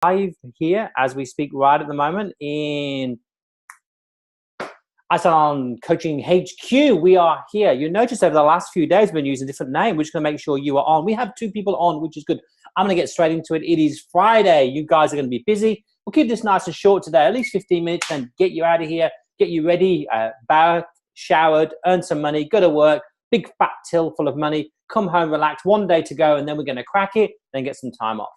live here as we speak right at the moment in Salon Coaching HQ. We are here. You notice over the last few days we've been using a different name. We're just going to make sure you are on. We have 2 people on, which is good. I'm going to get straight into it. It is Friday. You guys are going to be busy. We'll keep this nice and short today, at least 15 minutes, and get you out of here, get you ready, bathed, showered, earn some money, go to work, big fat till full of money, come home, relax, 1 day to go, and then we're going to crack it, then get some time off.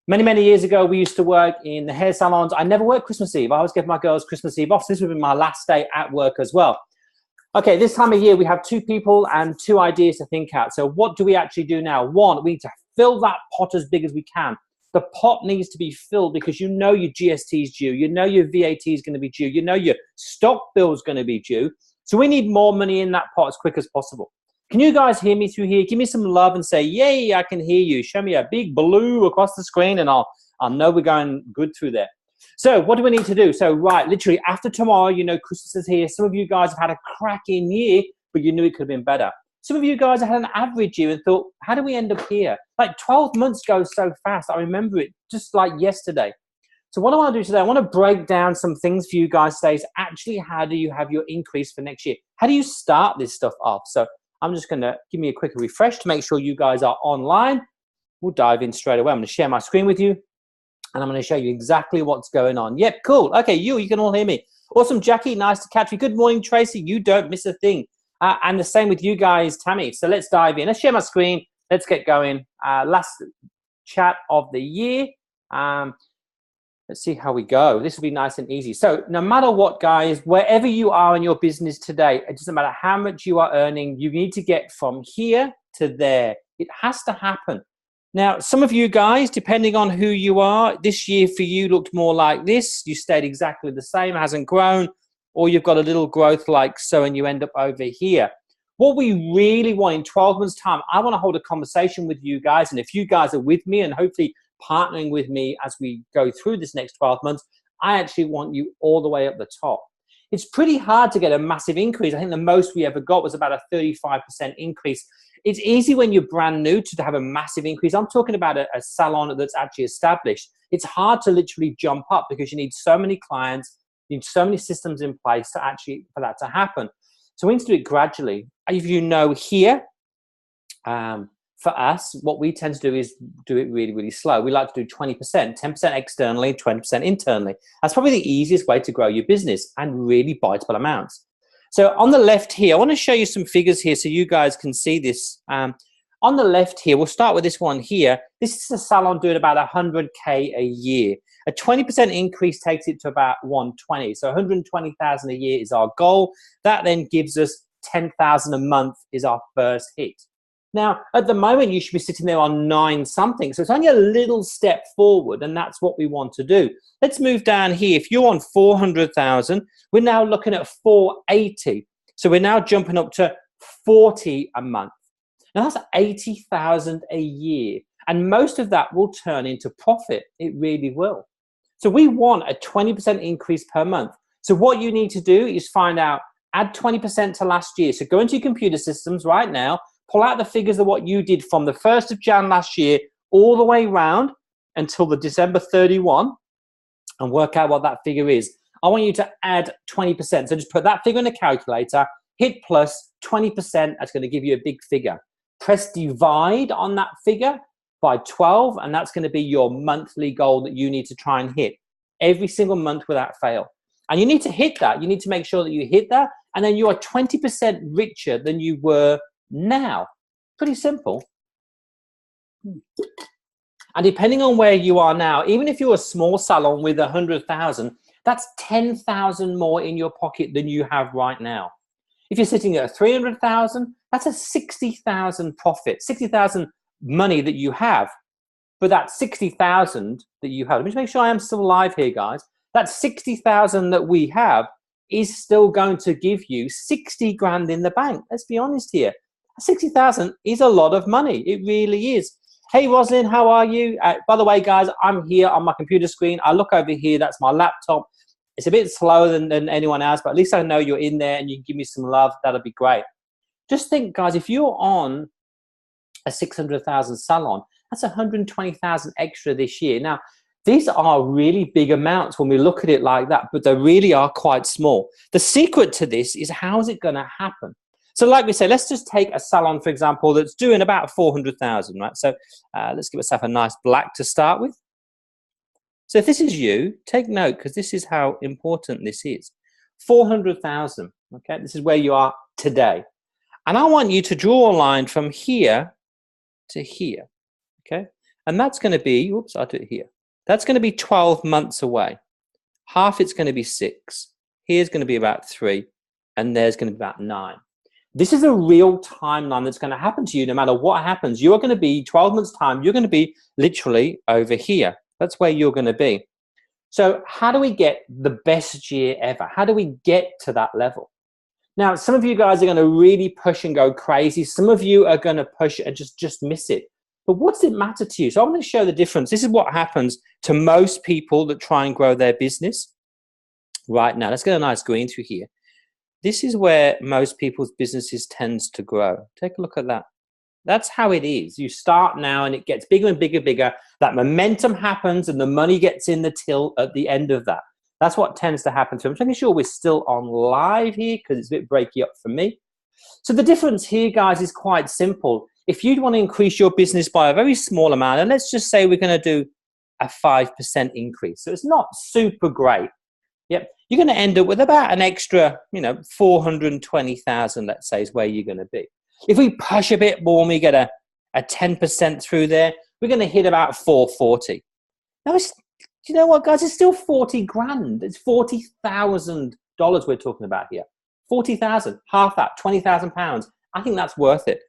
Many, many years ago, we used to work in the hair salons. I never worked Christmas Eve. I always give my girls Christmas Eve off. So this would be my last day at work as well. Okay, this time of year, we have 2 people and 2 ideas to think out. So what do we actually do now? 1, we need to fill that pot as big as we can. The pot needs to be filled because you know your GST is due. You know your VAT is going to be due. You know your stock bill is going to be due. So we need more money in that pot as quick as possible. Can you guys hear me through here? Give me some love and say, yay, I can hear you. Show me a big blue across the screen and I'll know we're going good through there. So what do we need to do? So right, literally after tomorrow, you know, Christmas is here. Some of you guys have had a cracking year, but you knew it could have been better. Some of you guys have had an average year and thought, how do we end up here? Like 12 months goes so fast. I remember it just like yesterday. So what I want to do today, I want to break down some things for you guys today. Is actually, how do you have your increase for next year? How do you start this stuff off? So I'm just going to give me a quick refresh to make sure you guys are online. We'll dive in straight away. I'm going to share my screen with you, and I'm going to show you exactly what's going on. Yep, cool. Okay, you can all hear me. Awesome, Jackie. Nice to catch you. Good morning, Tracy. You don't miss a thing. And the same with you guys, Tammy. So let's dive in. Let's share my screen. Let's get going. Last chat of the year. Let's see how we go. This will be nice and easy. So no matter what, guys, wherever you are in your business today, it doesn't matter how much you are earning, you need to get from here to there. It has to happen. Now, some of you guys, depending on who you are, this year for you looked more like this. You stayed exactly the same, hasn't grown, or you've got a little growth like so, and you end up over here. What we really want in 12 months' time, I want to hold a conversation with you guys, and if you guys are with me and hopefully partnering with me as we go through this next 12 months, I actually want you all the way up the top. It's pretty hard to get a massive increase. I think the most we ever got was about a 35% increase. It's easy when you're brand new to have a massive increase. I'm talking about a salon that's actually established. It's hard to literally jump up because you need so many clients, you need so many systems in place to actually for that to happen. So we need to do it gradually. If you know here, for us, what we tend to do is do it really, really slow. We like to do 20%, 10% externally, 20% internally. That's probably the easiest way to grow your business and really biteable amounts. So on the left here, I want to show you some figures here so you guys can see this. On the left here, we'll start with this one here. This is a salon doing about 100K a year. A 20% increase takes it to about 120. So 120,000 a year is our goal. That then gives us 10,000 a month is our first hit. Now, at the moment, you should be sitting there on 9 something. So it's only a little step forward, and that's what we want to do. Let's move down here. If you're on 400,000, we're now looking at 480. So we're now jumping up to 40 a month. Now, that's 80,000 a year. And most of that will turn into profit. It really will. So we want a 20% increase per month. So what you need to do is find out, add 20% to last year. So go into your computer systems right now, pull out the figures of what you did from the 1st of Jan last year all the way round until the December 31 and work out what that figure is. I want you to add 20%. So just put that figure in a calculator, hit plus 20%. That's going to give you a big figure. Press divide on that figure by 12, and that's going to be your monthly goal that you need to try and hit every single month without fail. And you need to hit that. You need to make sure that you hit that, and then you are 20% richer than you were now. Pretty simple. And depending on where you are now, even if you're a small salon with 100,000, that's 10,000 more in your pocket than you have right now. If you're sitting at 300,000, that's a 60,000 profit, 60,000 money that you have. But that 60,000 that you have, let me just make sure I am still live here, guys. That 60,000 that we have is still going to give you 60 grand in the bank. Let's be honest here. 60,000 is a lot of money. It really is. Hey, Roslyn, how are you? By the way, guys, I'm here on my computer screen. I look over here. That's my laptop. It's a bit slower than anyone else, but at least I know you're in there and you can give me some love. That'll be great. Just think, guys, if you're on a 600,000 salon, that's 120,000 extra this year. Now, These are really big amounts when we look at it like that, but they really are quite small. The secret to this is, how is it going to happen? So like we say, let's just take a salon, for example, that's doing about 400,000, right? So let's give ourselves a nice black to start with. So if this is you, take note, because this is how important this is. 400,000, okay? This is where you are today. And I want you to draw a line from here to here, okay? And that's going to be, oops, I'll do it here. That's going to be 12 months away. Half it's going to be 6. Here's going to be about 3. And there's going to be about 9. This is a real timeline that's going to happen to you no matter what happens. You're going to be 12 months' time. You're going to be literally over here. That's where you're going to be. So how do we get the best year ever? How do we get to that level? Now, some of you guys are going to really push and go crazy. Some of you are going to push and just miss it. But what's it matter to you? So I'm going to show the difference. This is what happens to most people that try and grow their business right now. Let's get a nice green through here. This is where most people's businesses tends to grow. Take a look at that. That's how it is. You start now and it gets bigger and bigger, bigger. That momentum happens and the money gets in the till at the end of that. That's what tends to happen to them. I'm making sure we're still on live here because it's a bit breaky up for me. So the difference here, guys, is quite simple. If you want to increase your business by a very small amount, and let's just say we're going to do a 5% increase. So it's not super great. Yep. You're going to end up with about an extra, 420,000, let's say, is where you're going to be. If we push a bit more and we get a 10% through there, we're going to hit about 440. Now, you know what, guys? It's still 40 grand. It's $40,000 we're talking about here. 40,000, half that, 20,000 pounds. I think that's worth it.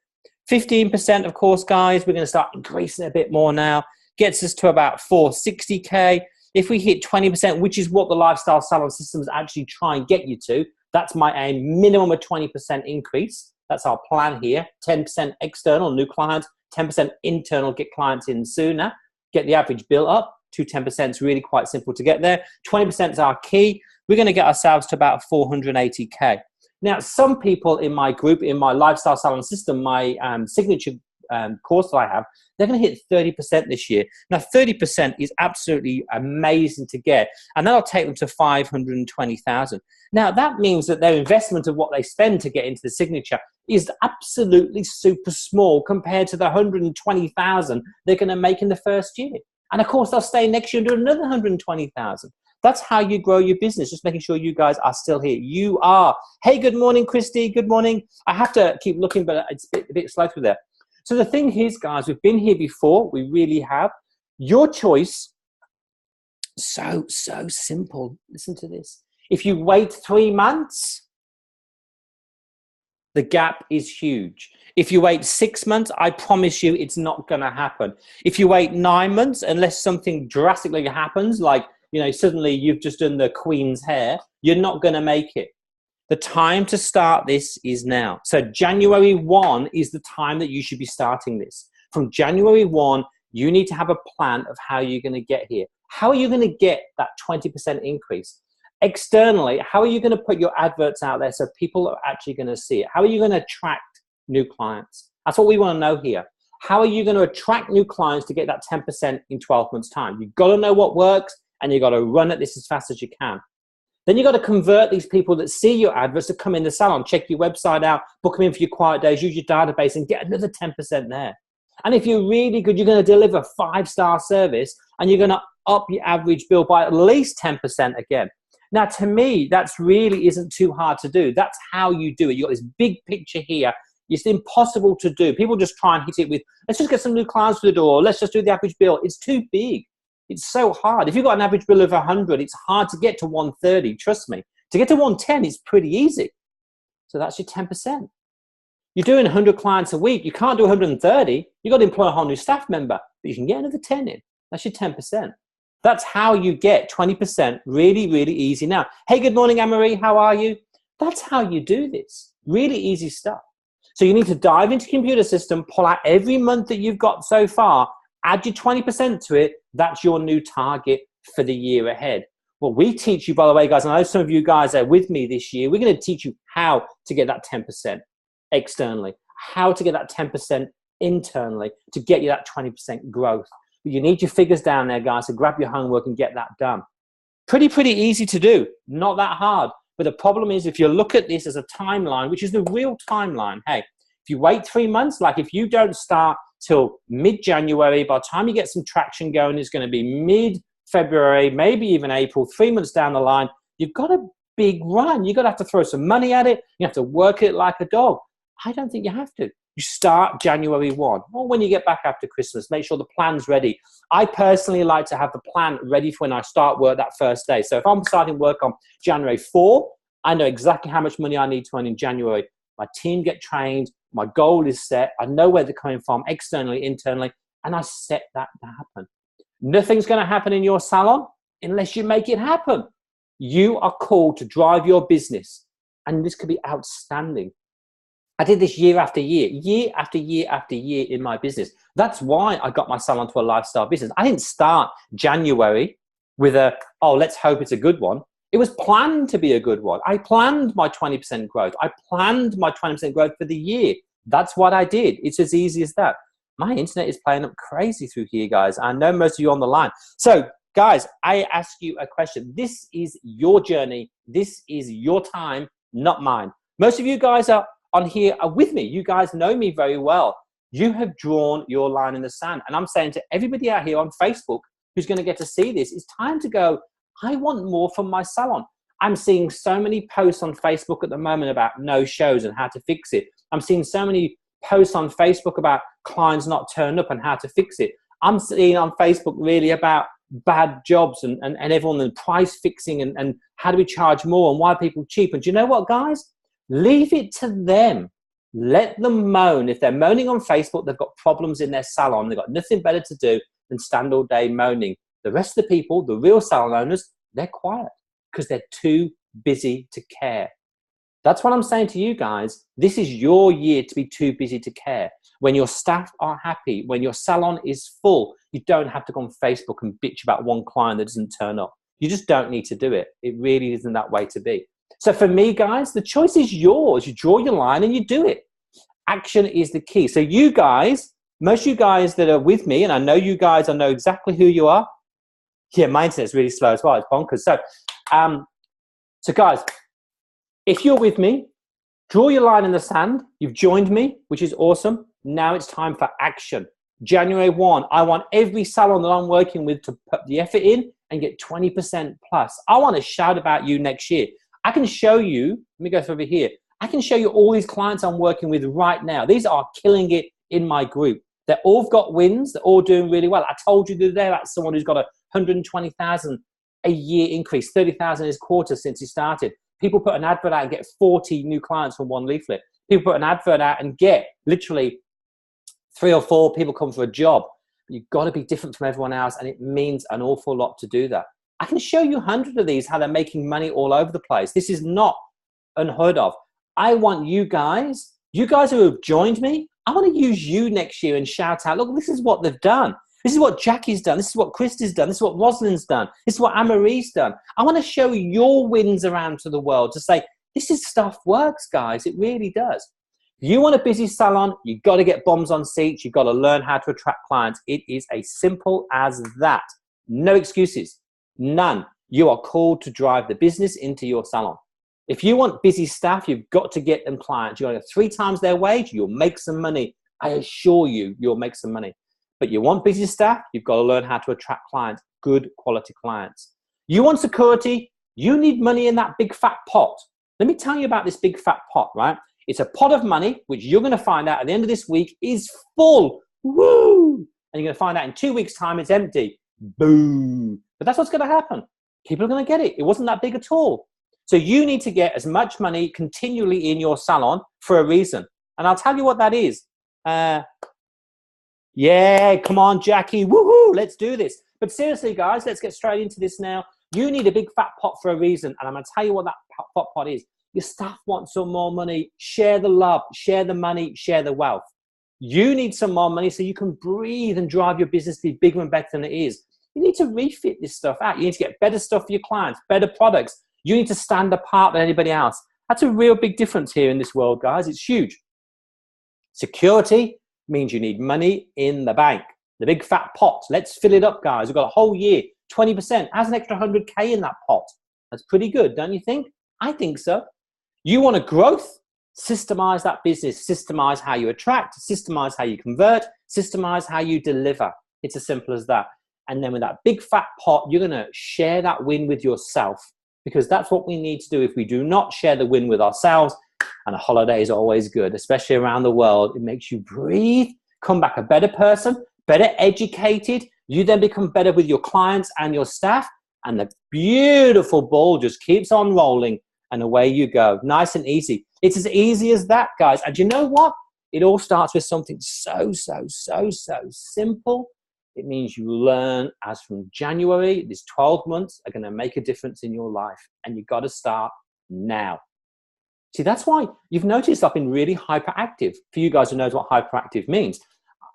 15%, of course, guys, we're going to start increasing it a bit more now. Gets us to about 460K. If we hit 20%, which is what the lifestyle salon systems actually try and get you to, that's my aim, minimum of 20% increase. That's our plan here. 10% external, new clients, 10% internal, get clients in sooner, get the average bill up to 10%. Is really quite simple to get there. 20% is our key. We're going to get ourselves to about 480K. Now, some people in my group, in my lifestyle salon system, my signature course that I have, they're going to hit 30% this year. Now, 30% is absolutely amazing to get, and that'll take them to 520,000. Now, that means that their investment of what they spend to get into the signature is absolutely super small compared to the 120,000 they're going to make in the first year. And of course, they'll stay next year and do another 120,000. That's how you grow your business, just making sure you guys are still here. You are. Hey, good morning, Christy. Good morning. I have to keep looking, but it's a bit slow through there. So the thing is, guys, we've been here before. We really have. Your choice, so simple. Listen to this. If you wait 3 months, the gap is huge. If you wait 6 months, I promise you it's not going to happen. If you wait 9 months, unless something drastically happens, like, suddenly you've just done the Queen's hair, you're not going to make it. The time to start this is now. So January 1 is the time that you should be starting this. From January 1, you need to have a plan of how you're going to get here. How are you going to get that 20% increase? Externally, how are you going to put your adverts out there so people are actually going to see it? How are you going to attract new clients? That's what we want to know here. How are you going to attract new clients to get that 10% in 12 months' time? You've got to know what works, and you've got to run at this as fast as you can. Then you've got to convert these people that see your adverts to come in the salon, check your website out, book them in for your quiet days, use your database, and get another 10% there. And if you're really good, you're going to deliver 5-star service, and you're going to up your average bill by at least 10% again. Now, to me, that's really isn't too hard to do. That's how you do it. You've got this big picture here. It's impossible to do. People just try and hit it with, let's just get some new clients through the door. Let's just do the average bill. It's too big. It's so hard. If you've got an average bill of 100, it's hard to get to 130. Trust me. To get to 110, it's pretty easy. So that's your 10%. You're doing 100 clients a week. You can't do 130. You've got to employ a whole new staff member. But you can get another 10 in. That's your 10%. That's how you get 20% really, really easy now. Hey, good morning, Anne-Marie. How are you? That's how you do this. Really easy stuff. So you need to dive into computer system, pull out every month that you've got so far, add your 20% to it. That's your new target for the year ahead. Well, we teach you, by the way, guys, and I know some of you guys are with me this year, we're going to teach you how to get that 10% externally, how to get that 10% internally to get you that 20% growth. But you need your figures down there, guys, so grab your homework and get that done. Pretty easy to do, not that hard. But the problem is, if you look at this as a timeline, which is the real timeline, hey, if you wait 3 months, like if you don't start till mid-January, by the time you get some traction going, it's going to be mid-February, maybe even April, 3 months down the line, you've got a big run. You're going to have to throw some money at it. You have to work it like a dog. I don't think you have to. You start January 1, or when you get back after Christmas, make sure the plan's ready. I personally like to have the plan ready for when I start work that first day. So if I'm starting work on January 4, I know exactly how much money I need to earn in January. My team get trained. My goal is set. I know where they're coming from, externally, internally, and I set that to happen. Nothing's going to happen in your salon unless you make it happen. You are called to drive your business, and this could be outstanding. I did this year after year after year after year in my business. That's why I got my salon to a lifestyle business. I didn't start January with oh, let's hope it's a good one. It was planned to be a good one. I planned my 20% growth. I planned my 20% growth for the year. That's what I did. It's as easy as that. My internet is playing up crazy through here, guys. I know most of you on the line. So, guys, I ask you a question. This is your journey. This is your time, not mine. Most of you guys are on here are with me. You guys know me very well. You have drawn your line in the sand. And I'm saying to everybody out here on Facebook who's going to get to see this, it's time to go, I want more from my salon. I'm seeing so many posts on Facebook at the moment about no shows and how to fix it. I'm seeing so many posts on Facebook about clients not turning up and how to fix it. I'm seeing on Facebook really about bad jobs and everyone and price fixing and how do we charge more and why are people cheap. And do you know what, guys? Leave it to them. Let them moan. If they're moaning on Facebook, they've got problems in their salon. They've got nothing better to do than stand all day moaning. The rest of the people, the real salon owners, they're quiet because they're too busy to care. That's what I'm saying to you guys. This is your year to be too busy to care. When your staff are happy, when your salon is full, you don't have to go on Facebook and bitch about one client that doesn't turn up. You just don't need to do it. It really isn't that way to be. So for me, guys, the choice is yours. You draw your line and you do it. Action is the key. So you guys, most of you guys that are with me, and I know you guys, I know exactly who you are. Yeah, my internet's really slow as well. It's bonkers. So guys, if you're with me, draw your line in the sand. You've joined me, which is awesome. Now it's time for action. January 1, I want every salon that I'm working with to put the effort in and get 20% plus. I want to shout about you next year. I can show you, let me go over here. I can show you all these clients I'm working with right now. These are killing it in my group. They've all got wins. They're all doing really well. I told you the other day about someone who's got a 120,000 a year increase, 30,000 his quarter since he started. People put an advert out and get 40 new clients from one leaflet. People put an advert out and get literally 3 or 4 people come for a job. You've got to be different from everyone else, and it means an awful lot to do that. I can show you 100 of these, how they're making money all over the place. This is not unheard of. I want you guys who have joined me, I want to use you next year and shout out, look, this is what they've done. This is what Jackie's done. This is what Christy's done. This is what Rosalind's done. This is what Anne-Marie's done. I want to show your wins around to the world to say, this is stuff works, guys. It really does. If you want a busy salon, you've got to get bombs on seats. You've got to learn how to attract clients. It is as simple as that. No excuses. None. You are called to drive the business into your salon. If you want busy staff, you've got to get them clients. You're going to get 3 times their wage. You'll make some money. I assure you, you'll make some money. But you want busy staff, you've got to learn how to attract clients, good quality clients. You want security, you need money in that big fat pot. Let me tell you about this big fat pot, right? It's a pot of money, which you're going to find out at the end of this week is full. Woo! And you're going to find out in 2 weeks' time it's empty. Boom. But that's what's going to happen. People are going to get it. It wasn't that big at all. So you need to get as much money continually in your salon for a reason. And I'll tell you what that is. Yeah, come on, Jackie. Woohoo, let's do this. But seriously, guys, let's get straight into this now. You need a big fat pot for a reason. And I'm going to tell you what that fat pot is. Your staff want some more money. Share the love, share the money, share the wealth. You need some more money so you can breathe and drive your business to be bigger and better than it is. You need to refit this stuff out. You need to get better stuff for your clients, better products. You need to stand apart than anybody else. That's a real big difference here in this world, guys. It's huge. Security means you need money in the bank. The big fat pot. Let's fill it up, guys. We've got a whole year, 20%. Has an extra 100K in that pot. That's pretty good, don't you think? I think so. You want a growth? Systemize that business. Systemize how you attract. Systemize how you convert. Systemize how you deliver. It's as simple as that. And then with that big fat pot, you're going to share that win with yourself, because that's what we need to do. If we do not share the win with ourselves, and a holiday is always good, especially around the world, it makes you breathe, come back a better person, better educated. You then become better with your clients and your staff, and the beautiful ball just keeps on rolling, and away you go. Nice and easy. It's as easy as that, guys. And you know what? It all starts with something so simple. It means you learn as from January, these 12 months are going to make a difference in your life. And you've got to start now. See, that's why you've noticed I've been really hyperactive. For you guys who knows what hyperactive means,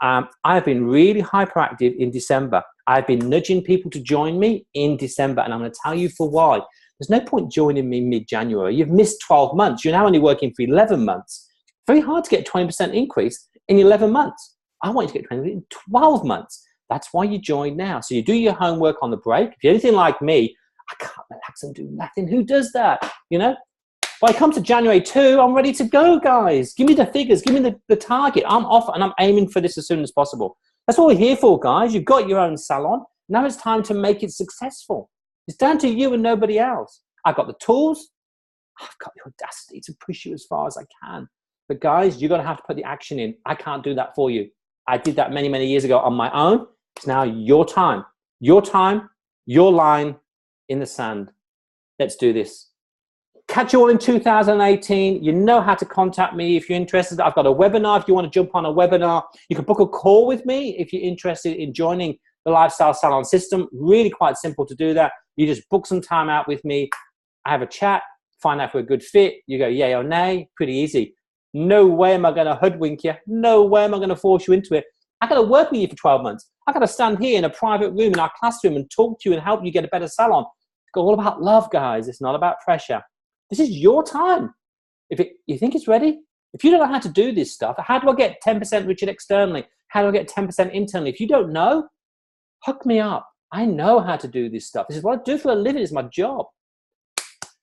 I've been really hyperactive in December. I've been nudging people to join me in December, and I'm going to tell you for why. There's no point joining me mid-January. You've missed 12 months. You're now only working for 11 months. Very hard to get a 20% increase in 11 months. I want you to get 20% in 12 months. That's why you join now. So you do your homework on the break. If you're anything like me, I can't relax and do nothing. Who does that? You know? When it comes to January 2, I'm ready to go, guys. Give me the figures. Give me the target. I'm off and I'm aiming for this as soon as possible. That's what we're here for, guys. You've got your own salon. Now it's time to make it successful. It's down to you and nobody else. I've got the tools. I've got the audacity to push you as far as I can. But guys, you're going to have to put the action in. I can't do that for you. I did that many, many years ago on my own. It's now your time, your line in the sand. Let's do this. Catch you all in 2018. You know how to contact me if you're interested. I've got a webinar. If you want to jump on a webinar, you can book a call with me if you're interested in joining the Lifestyle Salon system. Really quite simple to do that. You just book some time out with me. I have a chat, find out if we're a good fit. You go yay or nay. Pretty easy. No way am I going to hoodwink you. No way am I going to force you into it. I got to work with you for 12 months. I got to stand here in a private room in our classroom and talk to you and help you get a better salon. It's all about love, guys. It's not about pressure. This is your time. You think it's ready? If you don't know how to do this stuff, how do I get 10% richer externally? How do I get 10% internally? If you don't know, hook me up. I know how to do this stuff. This is what I do for a living. It's my job.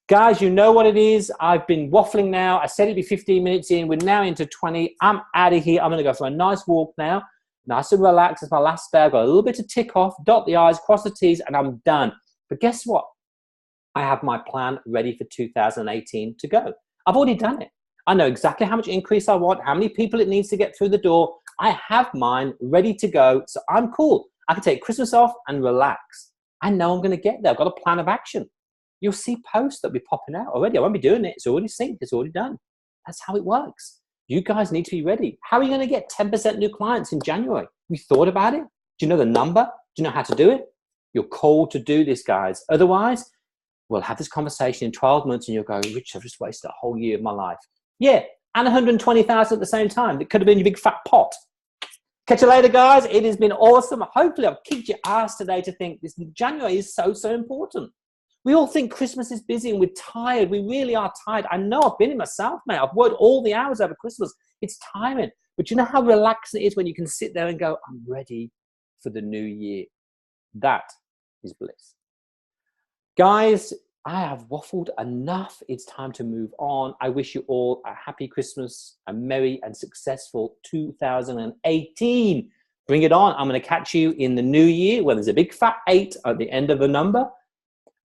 Guys, you know what it is. I've been waffling now. I said it'd be 15 minutes in. We're now into 20. I'm out of here. I'm going to go for a nice walk now. Nice and relaxed. It's my last day. I've got a little bit to tick off, dot the I's, cross the T's, and I'm done. But guess what? I have my plan ready for 2018 to go. I've already done it. I know exactly how much increase I want, how many people it needs to get through the door. I have mine ready to go. So I'm cool. I can take Christmas off and relax. I know I'm going to get there. I've got a plan of action. You'll see posts that will be popping out already. I won't be doing it. It's already synced. It's already done. That's how it works. You guys need to be ready. How are you going to get 10% new clients in January? You thought about it? Do you know the number? Do you know how to do it? You're called to do this, guys. Otherwise, we'll have this conversation in 12 months and you'll go, Rich, I've just wasted a whole year of my life. Yeah, and 120,000 at the same time. It could have been your big fat pot. Catch you later, guys. It has been awesome. Hopefully, I've kicked your ass today to think this January is so important. We all think Christmas is busy and we're tired. We really are tired. I know I've been in myself, mate. I've worked all the hours over Christmas. It's tiring. But you know how relaxing it is when you can sit there and go, I'm ready for the new year. That is bliss. Guys, I have waffled enough. It's time to move on. I wish you all a happy Christmas, a merry and successful 2018. Bring it on. I'm going to catch you in the new year where there's a big fat 8 at the end of the number.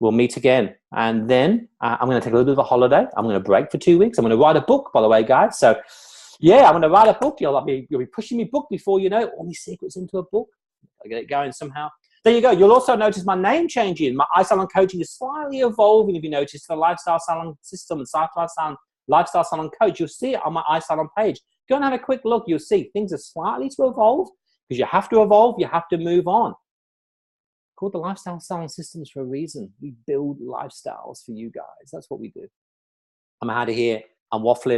We'll meet again. And then I'm going to take a little bit of a holiday. I'm going to break for 2 weeks. I'm going to write a book, by the way, guys. So, yeah, I'm going to write a book. You'll be pushing me book before you know all these secrets into a book. I'll get it going somehow. There you go. You'll also notice my name changing. My iSalon coaching is slightly evolving, if you notice, the Lifestyle Salon system and Lifestyle Salon coach. You'll see it on my iSalon page. Go and have a quick look. You'll see things are slightly to evolve because you have to evolve. You have to move on. Called the Lifestyle Salon systems for a reason. We build lifestyles for you guys. That's what we do. I'm out of here. I'm waffling.